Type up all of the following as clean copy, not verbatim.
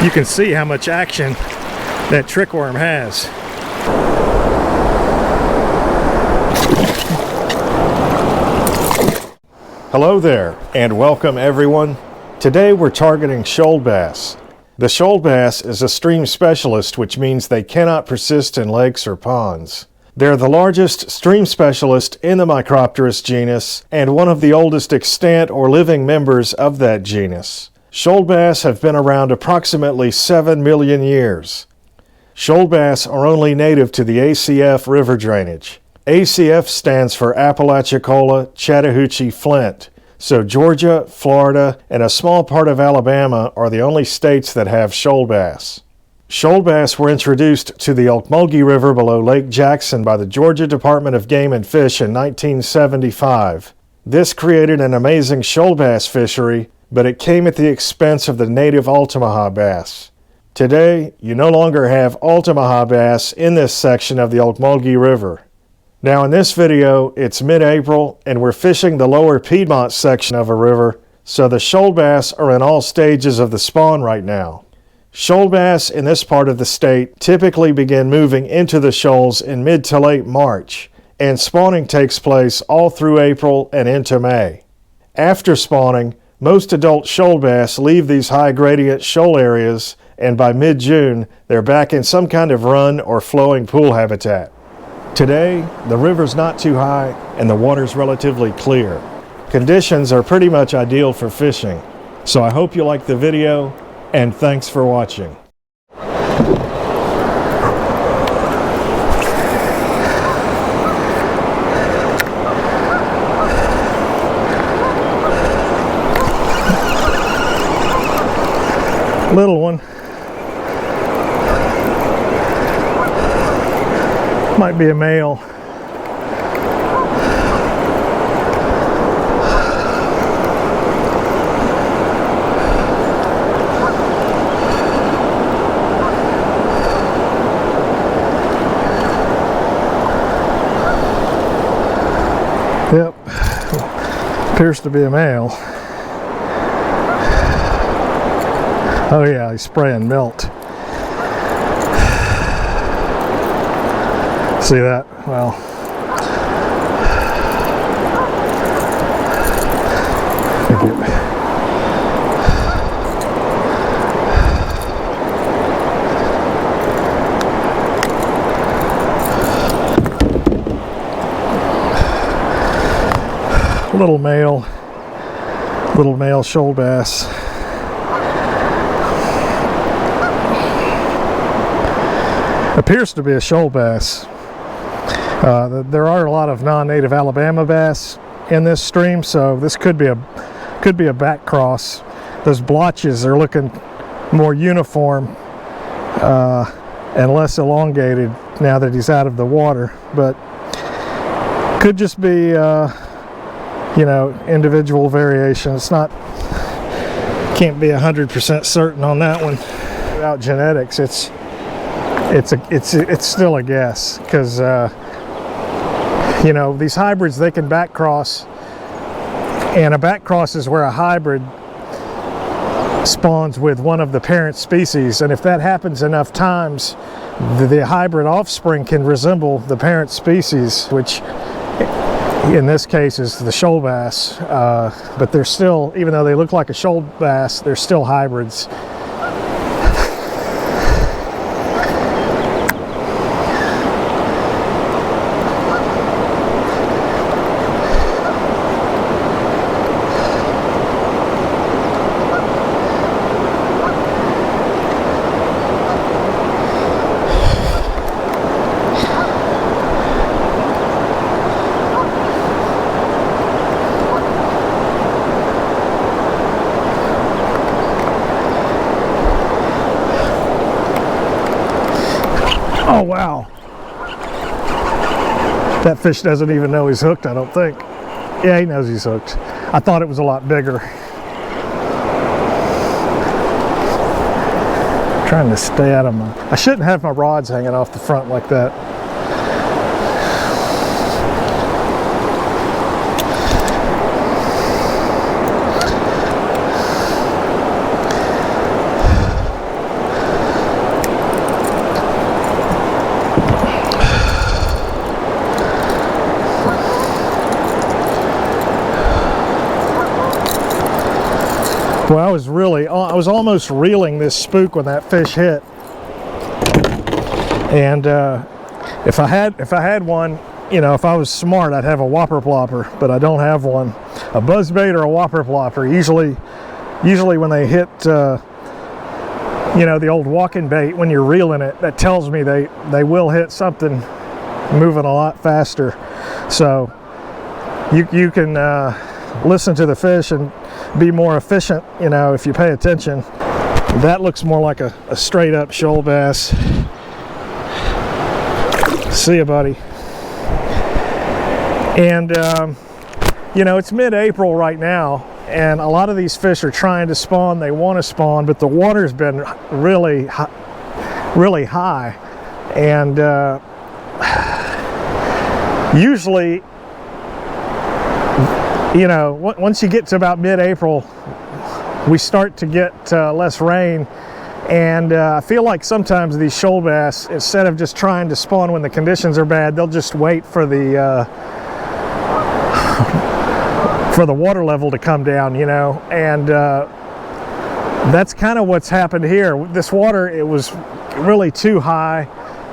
You can see how much action that trickworm has. Hello there, and welcome everyone. Today we're targeting shoal bass. The shoal bass is a stream specialist, which means they cannot persist in lakes or ponds. They're the largest stream specialist in the Micropterus genus and one of the oldest extant or living members of that genus. Shoal bass have been around approximately 7 million years. Shoal bass are only native to the ACF river drainage. ACF stands for Apalachicola, Chattahoochee, Flint. So Georgia, Florida, and a small part of Alabama are the only states that have shoal bass. Shoal bass were introduced to the Ocmulgee River below Lake Jackson by the Georgia Department of Game and Fish in 1975. This created an amazing shoal bass fishery, but it came at the expense of the native Altamaha bass. Today, you no longer have Altamaha bass in this section of the Ocmulgee River. Now in this video, it's mid-April and we're fishing the lower Piedmont section of a river, so the shoal bass are in all stages of the spawn right now. Shoal bass in this part of the state typically begin moving into the shoals in mid to late March, and spawning takes place all through April and into May. After spawning, most adult shoal bass leave these high gradient shoal areas, and by mid-June, they're back in some kind of run or flowing pool habitat. Today, the river's not too high and the water's relatively clear. Conditions are pretty much ideal for fishing. So I hope you liked the video, and thanks for watching. Little one. Might be a male. Yep, appears to be a male. Oh yeah, he's spraying melt. See that? Well, thank you. Little male shoal bass. Appears to be a shoal bass. There are a lot of non-native Alabama bass in this stream, so this could be a back cross. Those blotches are looking more uniform and less elongated now that he's out of the water, but could just be you know, individual variation. It's not, can't be 100% certain on that one. Without genetics, it's still a guess, because you know, these hybrids, they can back cross, and a back cross is where a hybrid spawns with one of the parent species, and if that happens enough times, the hybrid offspring can resemble the parent species, which in this case is the shoal bass, but they're still, even though they look like a shoal bass, they're still hybrids. Oh wow, that fish doesn't even know he's hooked, I don't think. Yeah, he knows he's hooked. I thought it was a lot bigger. Trying to stay out of my, I shouldn't have my rods hanging off the front like that. Well, I was almost reeling this spook when that fish hit. And if I had one, you know, if I was smart, I'd have a whopper plopper, but I don't have one. A buzzbait or a whopper plopper. Usually when they hit, you know, the old walking bait, when you're reeling it, that tells me they will hit something moving a lot faster. So you can listen to the fish and be more efficient, you know, if you pay attention. That looks more like a straight up shoal bass. See ya, buddy. And you know, it's mid-April right now, and a lot of these fish are trying to spawn. They want to spawn, but the water's been really high, and usually, you know, once you get to about mid-April, we start to get less rain. And I feel like sometimes these shoal bass, instead of just trying to spawn when the conditions are bad, they'll just wait for the water level to come down, you know. And that's kind of what's happened here. This water, it was really too high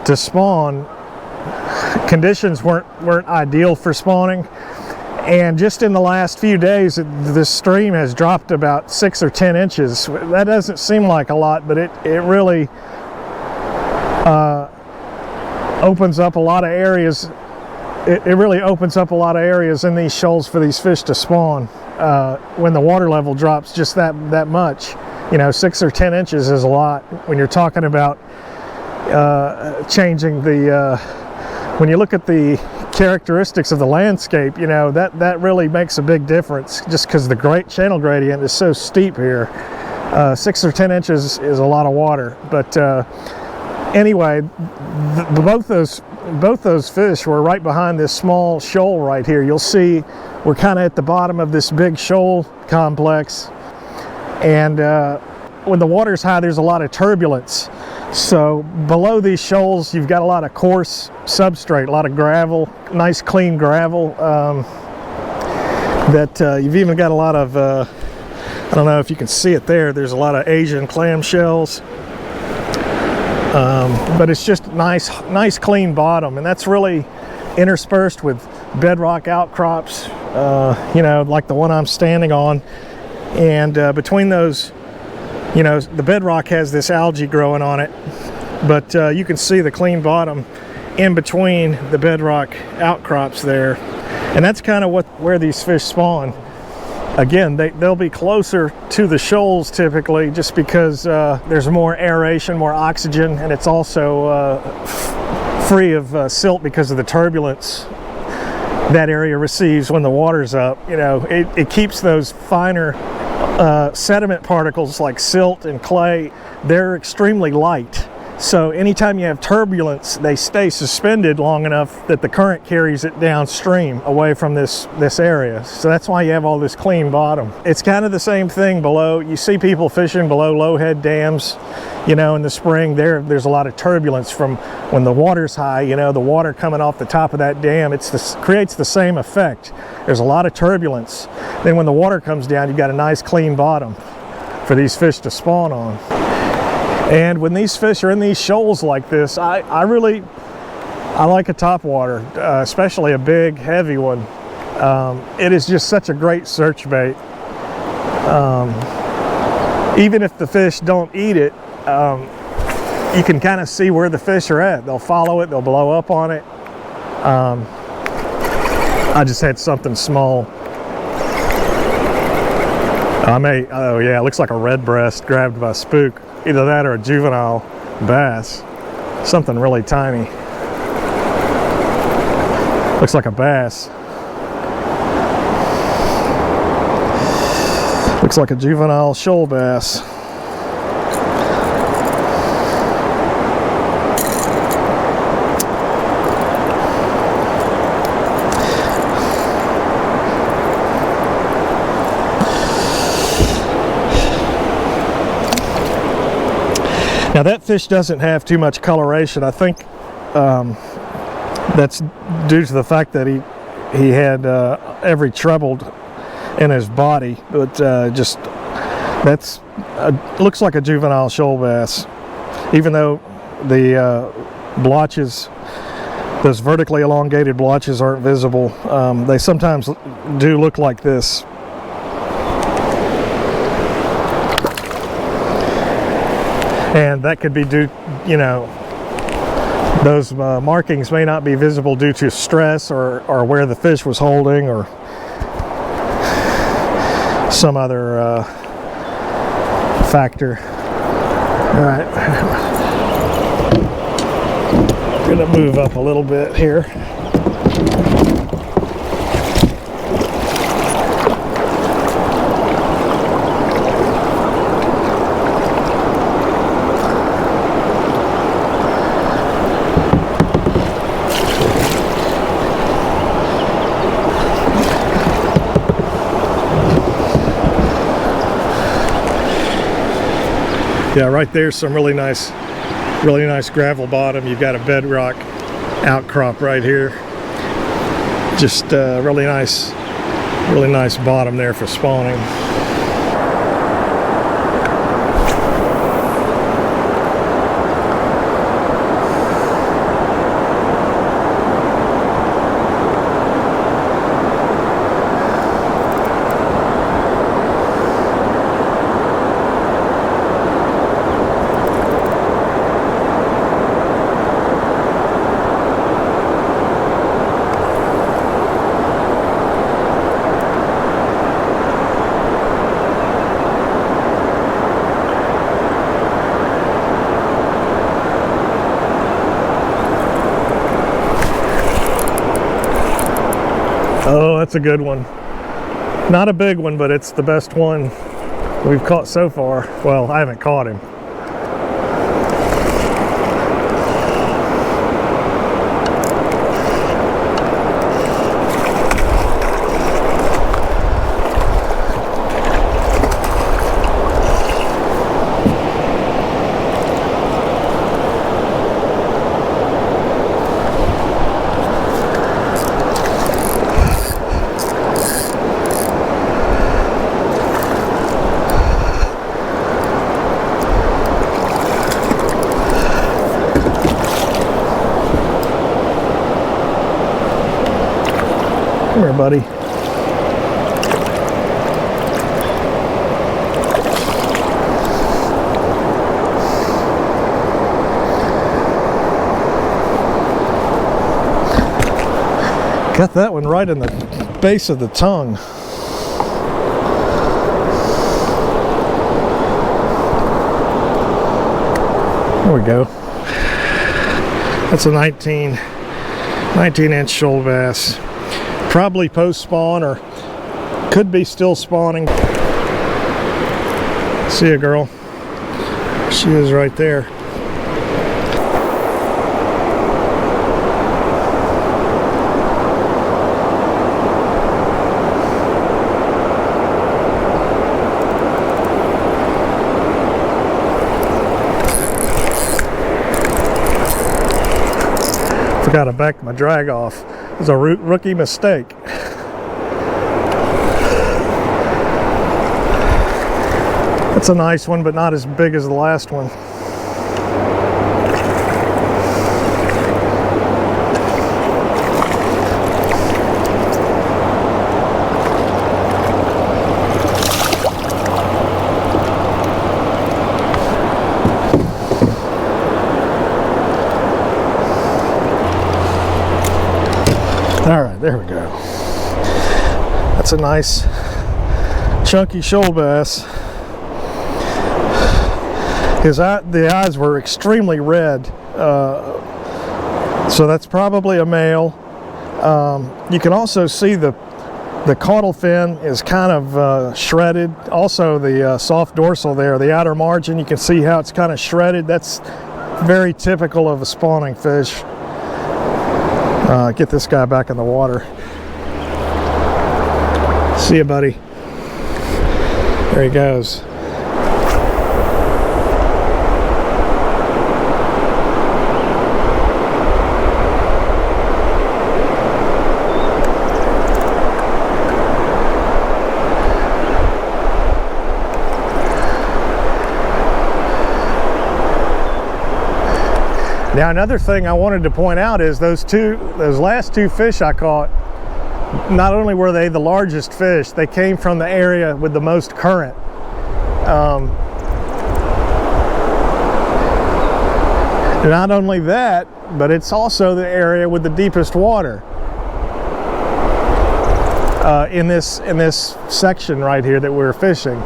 to spawn. Conditions weren't ideal for spawning. And just in the last few days, the stream has dropped about 6 or 10 inches. That doesn't seem like a lot, but it really opens up a lot of areas. It really opens up a lot of areas in these shoals for these fish to spawn when the water level drops just that much. You know, 6 or 10 inches is a lot when you're talking about changing the. When you look at the characteristics of the landscape, you know, that really makes a big difference, just because the channel gradient is so steep here. 6 or 10 inches is a lot of water, but anyway, both those fish were right behind this small shoal right here. You'll see we're kind of at the bottom of this big shoal complex, and when the water's high, there's a lot of turbulence. So below these shoals, you've got a lot of coarse substrate, a lot of gravel, nice clean gravel. You've even got a lot of, I don't know if you can see it there, there's a lot of Asian clam shells. But it's just nice clean bottom, and that's really interspersed with bedrock outcrops, you know, like the one I'm standing on. And between those, you know, the bedrock has this algae growing on it, but you can see the clean bottom in between the bedrock outcrops there, and that's kind of where these fish spawn. Again, they'll be closer to the shoals typically, just because there's more aeration, more oxygen, and it's also free of silt because of the turbulence that area receives when the water's up. You know, it keeps those finer sediment particles like silt and clay, they're extremely light. So anytime you have turbulence, they stay suspended long enough that the current carries it downstream away from this area. So that's why you have all this clean bottom. It's kind of the same thing below. You see people fishing below low head dams, you know, in the spring. There's a lot of turbulence from when the water's high, you know, the water coming off the top of that dam. Creates the same effect. There's a lot of turbulence. Then when the water comes down, you've got a nice clean bottom for these fish to spawn on. And when these fish are in these shoals like this, I like a topwater, especially a big, heavy one. It is just such a great search bait. Even if the fish don't eat it, you can kind of see where the fish are at. They'll follow it, they'll blow up on it. I just had something small. Oh yeah, it looks like a red breast grabbed by a spook. Either that or a juvenile bass. Something really tiny. Looks like a bass. Looks like a juvenile shoal bass. Now that fish doesn't have too much coloration. I think that's due to the fact that he had every trebled in his body, but just That's looks like a juvenile shoal bass, even though the blotches, those vertically elongated blotches, aren't visible. They sometimes do look like this. And that could be due, you know, those markings may not be visible due to stress or where the fish was holding or some other factor. All right, I'm gonna move up a little bit here. Yeah, right there's some really nice gravel bottom. You've got a bedrock outcrop right here. Just really nice bottom there for spawning. Oh, that's a good one. Not a big one, but it's the best one we've caught so far. Well, I haven't caught him. Come here, buddy. Got that one right in the base of the tongue. There we go. That's a 19-inch shoal bass. Probably post-spawn or could be still spawning. See ya, girl. She is right there. Forgot to back my drag off. It was a rookie mistake. It's a nice one, but not as big as the last one. All right, there we go. That's a nice chunky shoal bass. The eyes were extremely red, so that's probably a male. You can also see the caudal fin is kind of shredded. Also the soft dorsal there, the outer margin, you can see how it's kind of shredded. That's very typical of a spawning fish. Get this guy back in the water. See ya, buddy. There he goes. Now another thing I wanted to point out is those last two fish I caught, not only were they the largest fish, they came from the area with the most current. Not only that, but it's also the area with the deepest water in this section right here that we're fishing.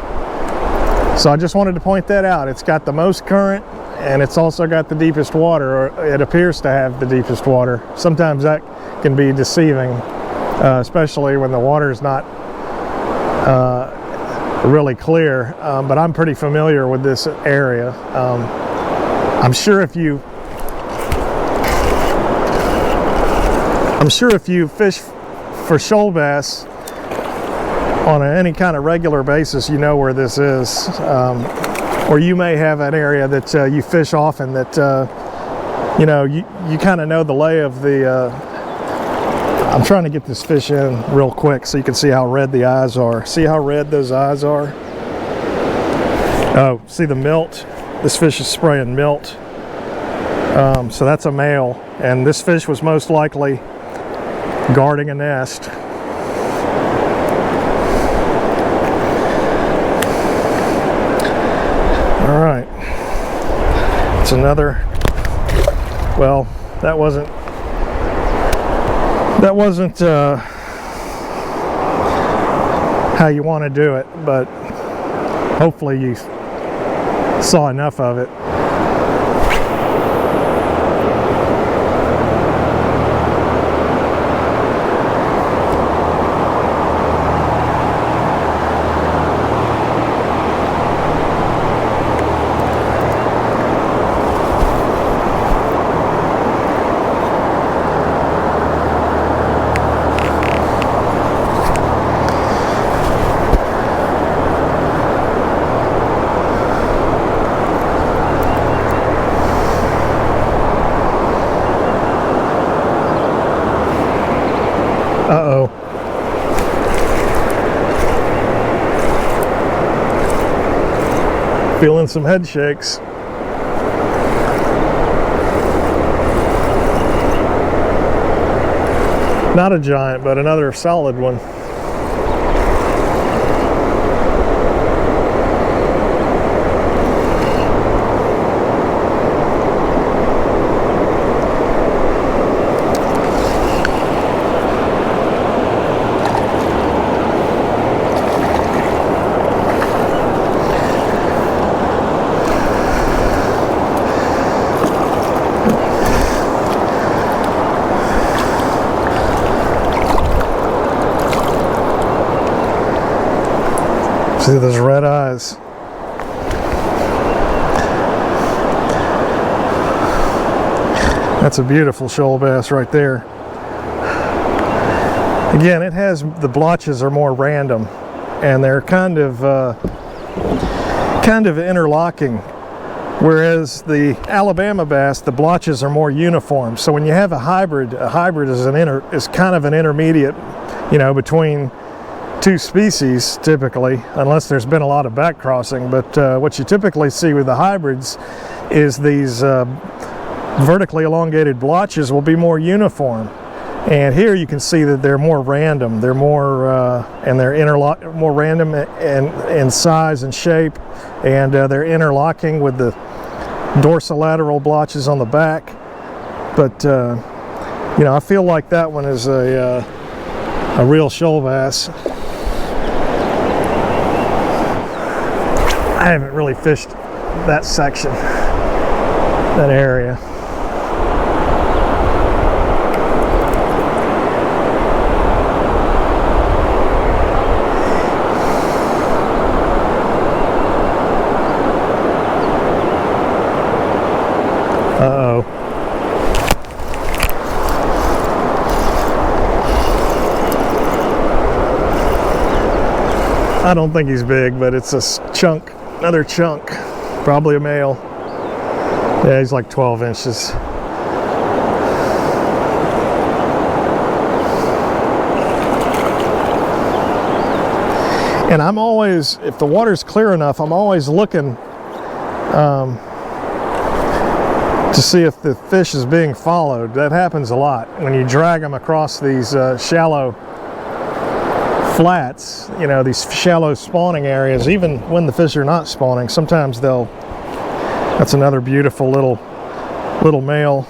So I just wanted to point that out. It's got the most current, and it's also got the deepest water, or it appears to have the deepest water. Sometimes that can be deceiving, especially when the water is not really clear, but I'm pretty familiar with this area. I'm sure if you fish for shoal bass on any kind of regular basis, you know where this is. Or you may have an area that you fish often that you know, you kind of know the lay of the I'm trying to get this fish in real quick so you can see how red the eyes are. See how red those eyes are? Oh, see the milt? This fish is spraying milt. So that's a male, and this fish was most likely guarding a nest. All right, it's another, well, that wasn't how you want to do it, but hopefully you saw enough of it. Uh-oh. Feeling some head shakes. Not a giant, but another solid one. See those red eyes. That's a beautiful shoal bass right there. Again, it has, the blotches are more random, and they're kind of interlocking, whereas the Alabama bass, the blotches are more uniform. So when you have a hybrid is kind of an intermediate, you know, between two species typically, unless there's been a lot of back crossing. But what you typically see with the hybrids is these vertically elongated blotches will be more uniform, and here you can see that they're more random. They're more and they're more random in size and shape, and they're interlocking with the dorsolateral blotches on the back. But you know, I feel like that one is a real shoal bass. I haven't really fished that section, that area. Uh-oh. I don't think he's big, but it's a chunk. Another chunk, probably a male. Yeah, he's like 12 inches. And I'm always, if the water's clear enough, I'm always looking to see if the fish is being followed. That happens a lot when you drag them across these shallow flats, you know, these shallow spawning areas. Even when the fish are not spawning, sometimes they'll, that's another beautiful little male.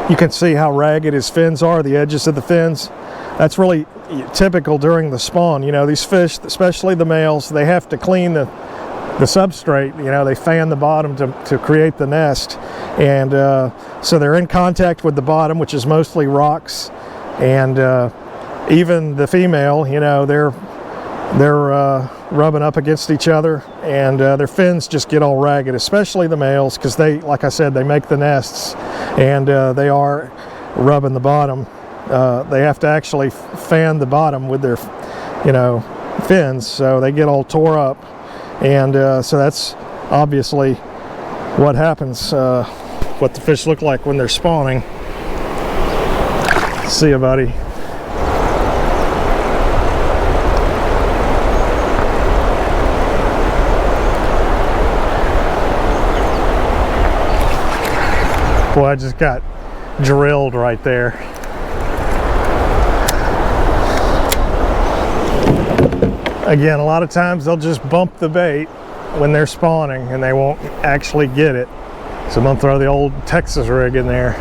You can see how ragged his fins are, the edges of the fins. That's really typical during the spawn. You know, these fish, especially the males, they have to clean the substrate. You know, they fan the bottom to create the nest, and so they're in contact with the bottom, which is mostly rocks, and even the female, you know, they're rubbing up against each other, and their fins just get all ragged, especially the males, because they, like I said, they make the nests, and they are rubbing the bottom. They have to actually fan the bottom with their, you know, fins, so they get all tore up. And so that's obviously what happens, what the fish look like when they're spawning. See ya, buddy. Boy, I just got drilled right there. Again, a lot of times they'll just bump the bait when they're spawning and they won't actually get it. So I'm gonna throw the old Texas rig in there.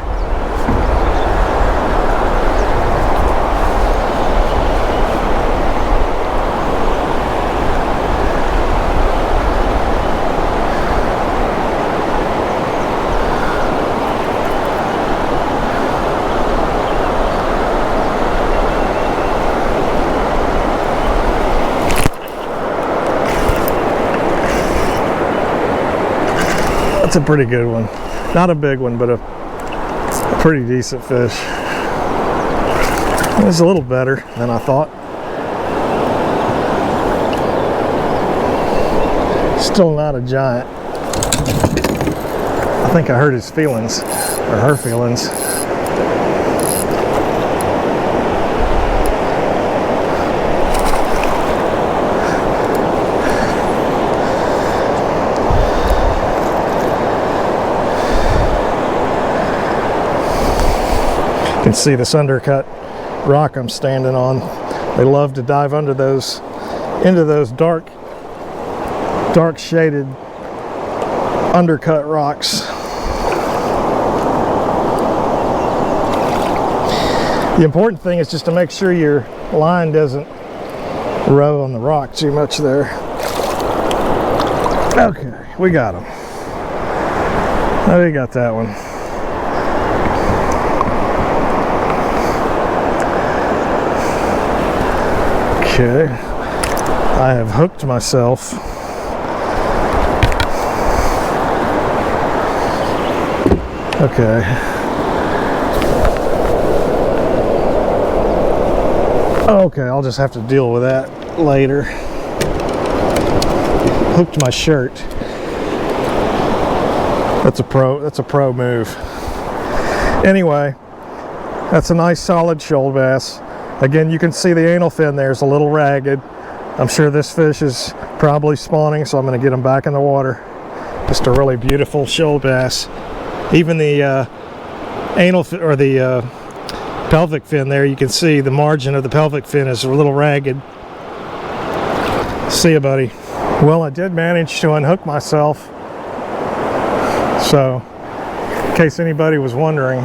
That's a pretty good one. Not a big one, but a pretty decent fish. It was a little better than I thought. Still not a giant. I think I hurt his feelings, or her feelings. You can see this undercut rock I'm standing on. They love to dive under those, into those dark shaded undercut rocks. The important thing is just to make sure your line doesn't row on the rock too much there. Okay, we got him. Oh, we got that one. Okay, I have hooked myself. Okay. Okay, I'll just have to deal with that later. Hooked my shirt. That's a pro move. Anyway, that's a nice solid shoal bass. Again, you can see the anal fin there is a little ragged. I'm sure this fish is probably spawning, so I'm going to get him back in the water. Just a really beautiful shoal bass. Even the anal fin, or the pelvic fin there, you can see the margin of the pelvic fin is a little ragged. See ya, buddy. Well, I did manage to unhook myself. So, in case anybody was wondering,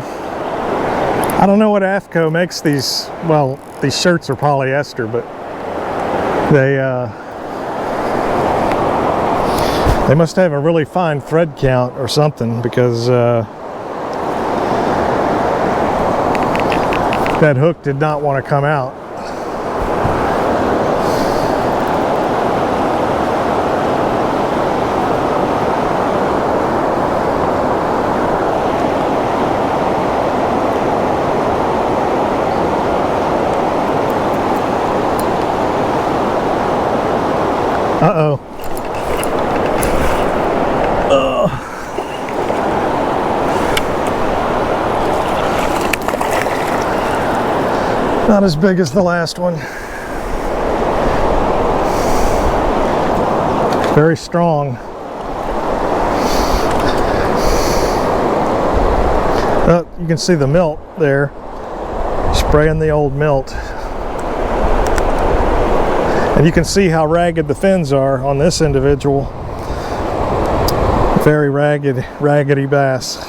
I don't know what AFCO makes these. Well, these shirts are polyester, but they must have a really fine thread count or something, because that hook did not want to come out. Uh-oh. Not as big as the last one. Very strong. you can see the milt there, spraying the old milt. And you can see how ragged the fins are on this individual. Very raggedy bass.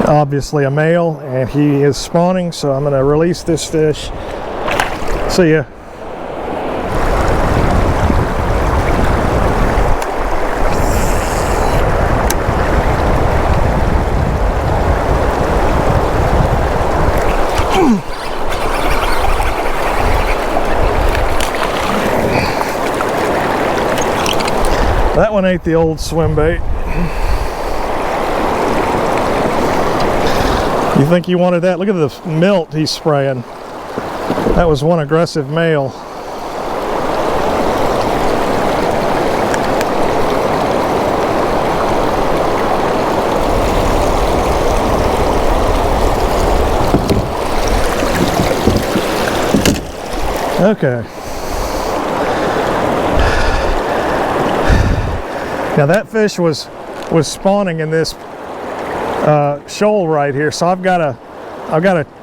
Obviously a male, and he is spawning, so I'm going to release this fish. See ya. That one ate the old swim bait. You think you wanted that? Look at the milt he's spraying. That was one aggressive male. Okay. Now that fish was spawning in this shoal right here, so I've got to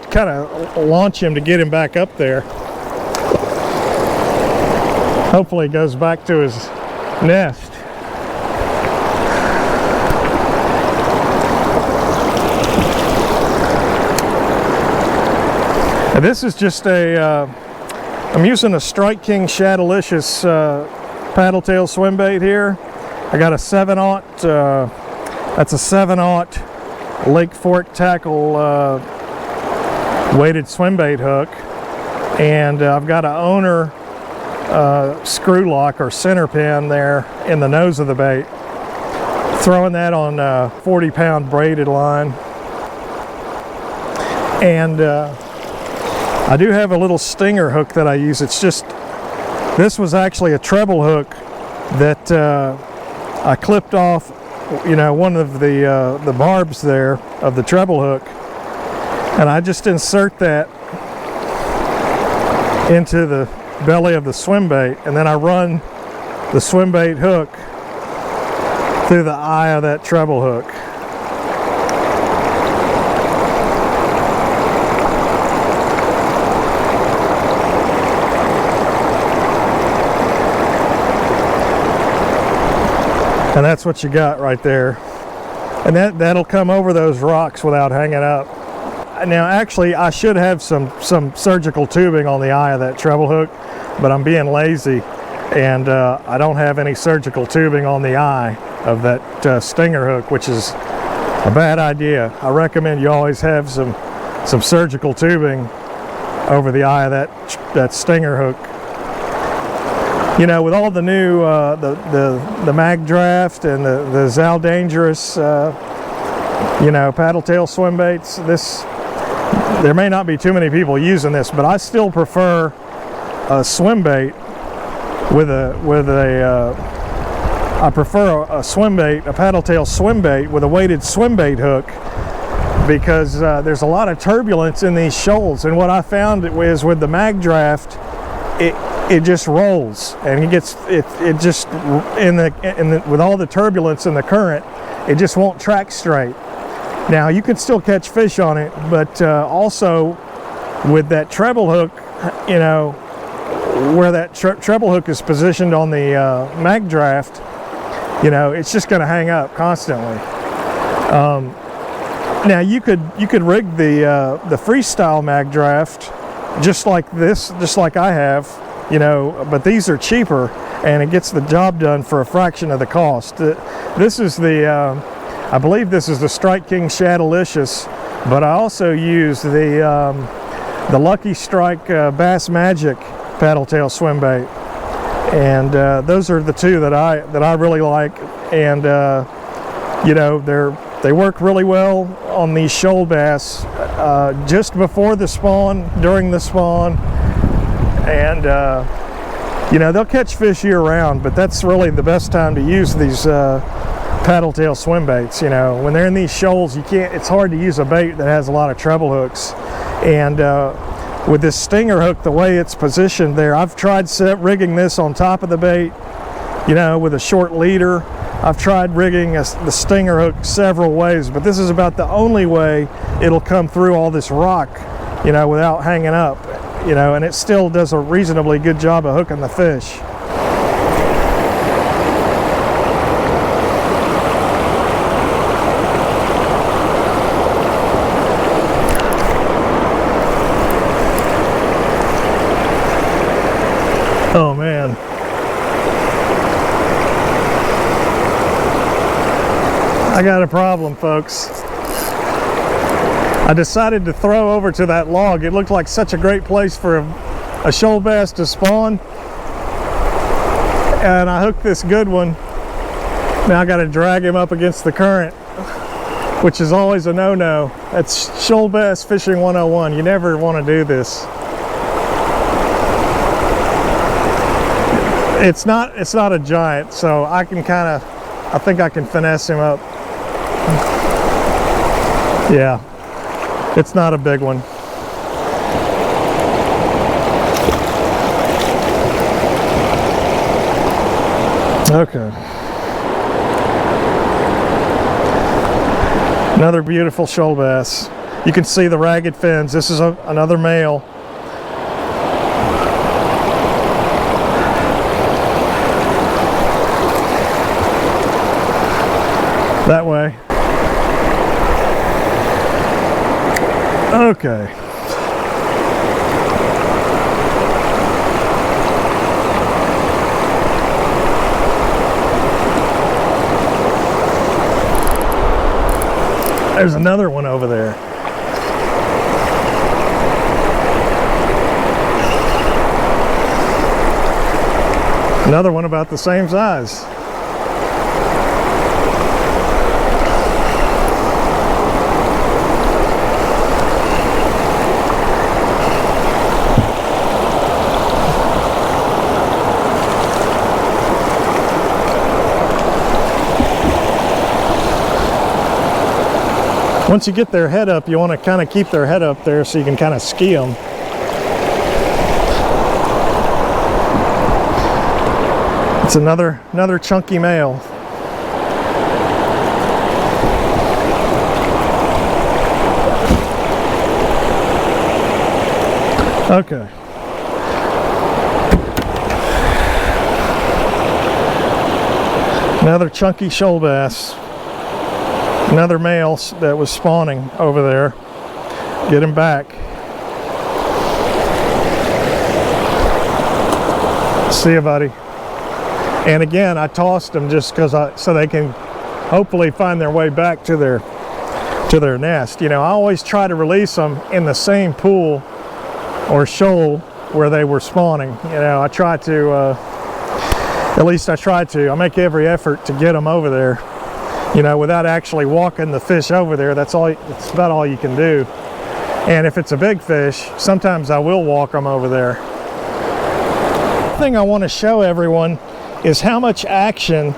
kind of launch him to get him back up there. Hopefully he goes back to his nest. And this is just I'm using a Strike King Shadalicious paddle tail swim bait here. I got a 7/0, that's a 7/0 Lake Fork tackle weighted swim bait hook, and I've got an owner screw lock or center pin there in the nose of the bait. Throwing that on a 40-pound braided line, and I do have a little stinger hook that I use. It's just, this was actually a treble hook that I clipped off, you know, one of the barbs there of the treble hook, and I just insert that into the belly of the swim bait, and then I run the swim bait hook through the eye of that treble hook. And that's what you got right there. And that'll come over those rocks without hanging up. Now actually I should have some surgical tubing on the eye of that treble hook, but I'm being lazy, and I don't have any surgical tubing on the eye of that stinger hook, which is a bad idea. I recommend you always have some surgical tubing over the eye of that stinger hook. You know, with all the new the Mag Draft and the Zal Dangerous you know, paddle tail swim baits, there may not be too many people using this, but I still prefer a swim bait I prefer a swim bait, a paddle tail swim bait with a weighted swim bait hook, because there's a lot of turbulence in these shoals, and what I found is with the Mag Draft, it just rolls, and it just with all the turbulence in the current, it just won't track straight. Now you can still catch fish on it, but also with that treble hook, you know, where that treble hook is positioned on the Mag Draft, you know, it's just going to hang up constantly. Now you could rig the freestyle Mag Draft just like this, just like I have, you know, but these are cheaper and it gets the job done for a fraction of the cost. This is I believe this is the Strike King Shadalicious, but I also use the Lucky Strike Bass Magic paddle tail swim bait, and those are the two that I really like, and you know, they work really well on these shoal bass just before the spawn, during the spawn, and you know, they'll catch fish year round, but that's really the best time to use these paddle tail swim baits. You know, when they're in these shoals, it's hard to use a bait that has a lot of treble hooks, and with this stinger hook, the way it's positioned there, I've tried rigging this on top of the bait, you know, with a short leader, I've tried rigging the stinger hook several ways, but this is about the only way it'll come through all this rock, you know, without hanging up, you know, and it still does a reasonably good job of hooking the fish. Oh man. I got a problem, folks. I decided to throw over to that log. It looked like such a great place for a shoal bass to spawn. And I hooked this good one. Now I got to drag him up against the current, which is always a no-no. That's shoal bass fishing 101. You never want to do this. It's not a giant, so I can I think I can finesse him up. Yeah, it's not a big one. Okay. Another beautiful shoal bass. You can see the ragged fins. This is another male. That way. Okay. There's another one over there. Another one about the same size. Once you get their head up, you want to kind of keep their head up there so you can kind of ski them. It's another chunky male. Okay. Another chunky shoal bass. Another male that was spawning over there. Get him back. See you, buddy. And again, I tossed them just because so they can hopefully find their way back to their nest. You know, I always try to release them in the same pool or shoal where they were spawning. You know, I try to, at least I try to. I make every effort to get them over there. You know, without actually walking the fish over there. That's about all you can do. And if it's a big fish, sometimes I will walk them over there. The thing I want to show everyone is how much action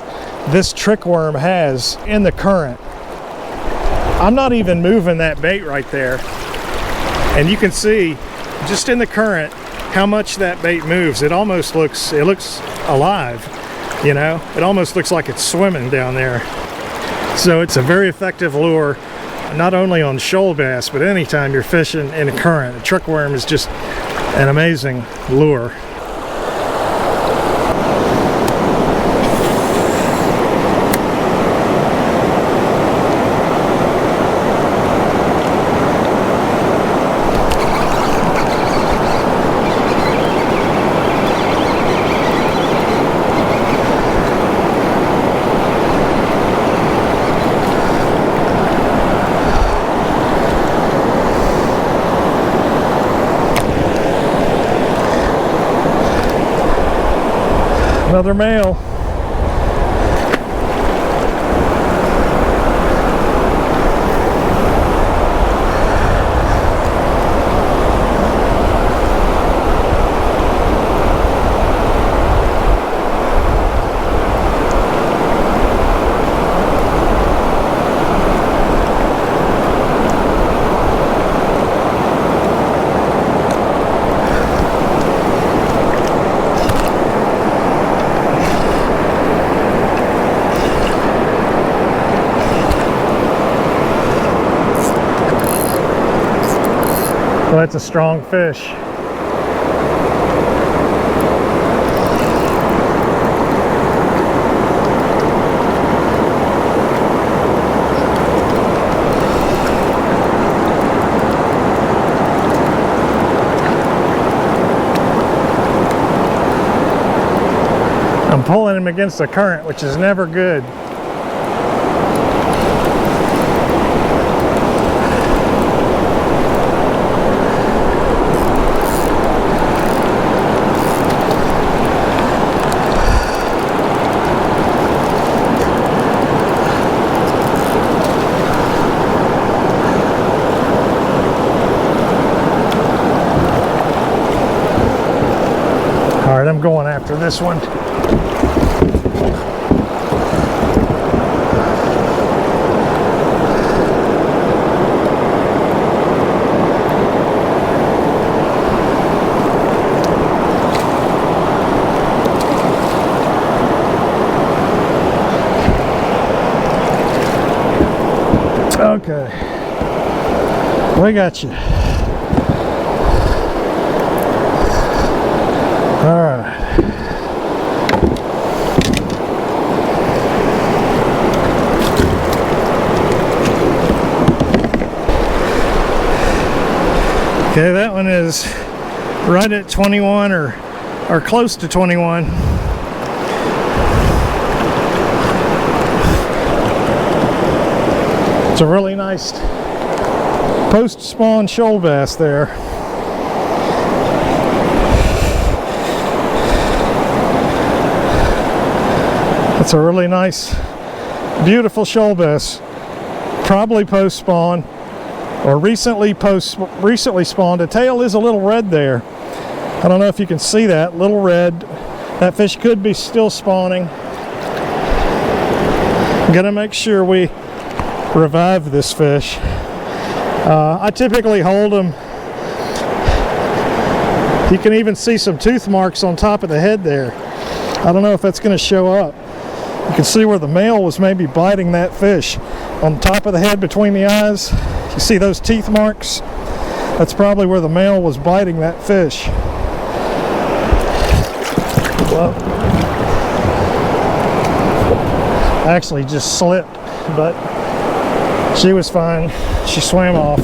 this trick worm has in the current. I'm not even moving that bait right there. And you can see just in the current how much that bait moves. It looks alive, you know? It almost looks like it's swimming down there. So it's a very effective lure, not only on shoal bass, but anytime you're fishing in a current. A trick worm is just an amazing lure. Another male. Well, that's a strong fish. I'm pulling him against the current, which is never good. All right, I'm going after this one. Okay, we got you. All right. Okay, that one is right at 21 or close to 21. It's a really nice post-spawn shoal bass there. It's a really nice, beautiful shoal bass. Probably post-spawn or recently spawned. The tail is a little red there. I don't know if you can see that, little red. That fish could be still spawning. I'm gonna make sure we revive this fish. I typically hold them. You can even see some tooth marks on top of the head there. I don't know if that's going to show up. You can see where the male was maybe biting that fish. On top of the head between the eyes, you see those teeth marks? That's probably where the male was biting that fish. Well, actually just slipped, but she was fine. She swam off.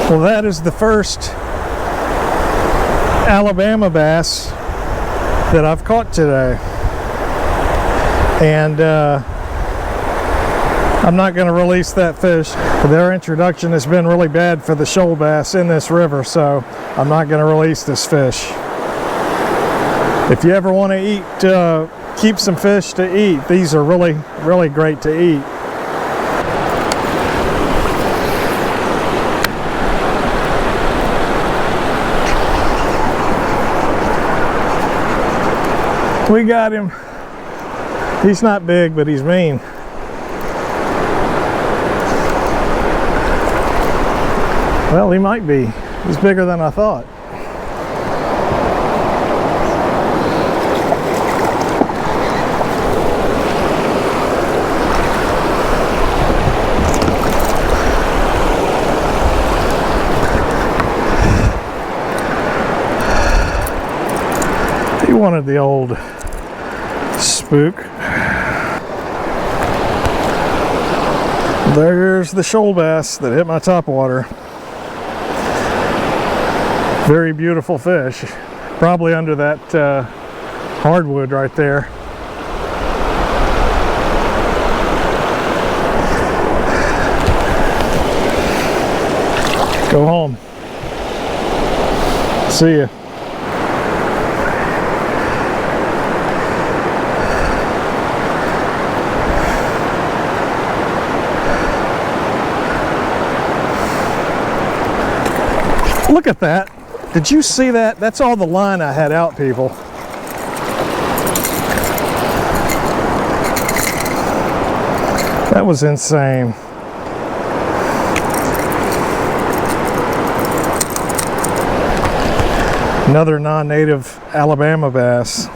Well, that is the first Alabama bass that I've caught today. And I'm not going to release that fish. Their introduction has been really bad for the shoal bass in this river, so I'm not going to release this fish. If you ever want to eat, keep some fish to eat, these are really, really great to eat. We got him. He's not big, but he's mean. Well, he might be. He's bigger than I thought. He wanted the old spook. There's the shoal bass that hit my topwater. Very beautiful fish. Probably under that hardwood right there. Go home. See ya. Look at that. Did you see that? That's all the line I had out, people. That was insane. Another non-native Alabama bass.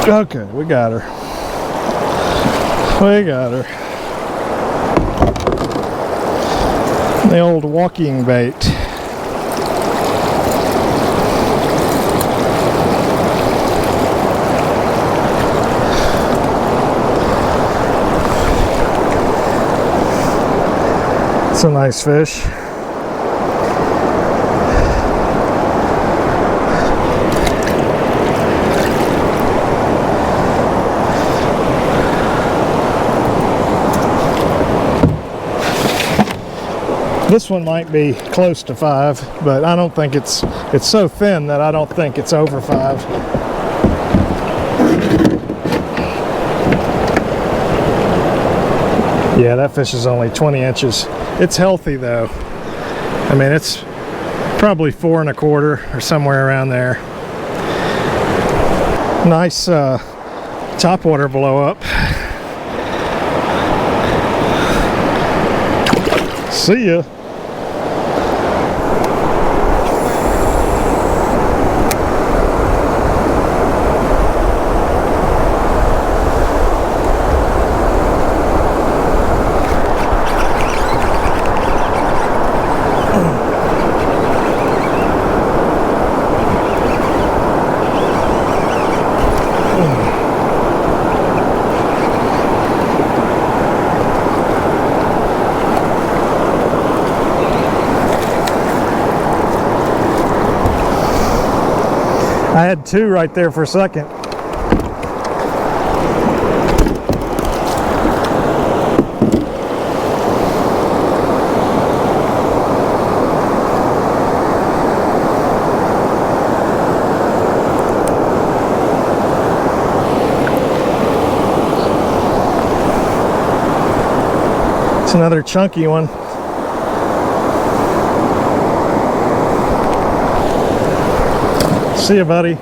Okay, we got her. We got her. The old walking bait. It's a nice fish. This one might be close to 5, but I don't think it's so thin that I don't think it's over 5. Yeah, that fish is only 20 inches. It's healthy though. I mean, it's probably 4 1/4 or somewhere around there. Nice topwater blow up. See ya. I had 2 right there for a second. It's another chunky one. See you, buddy.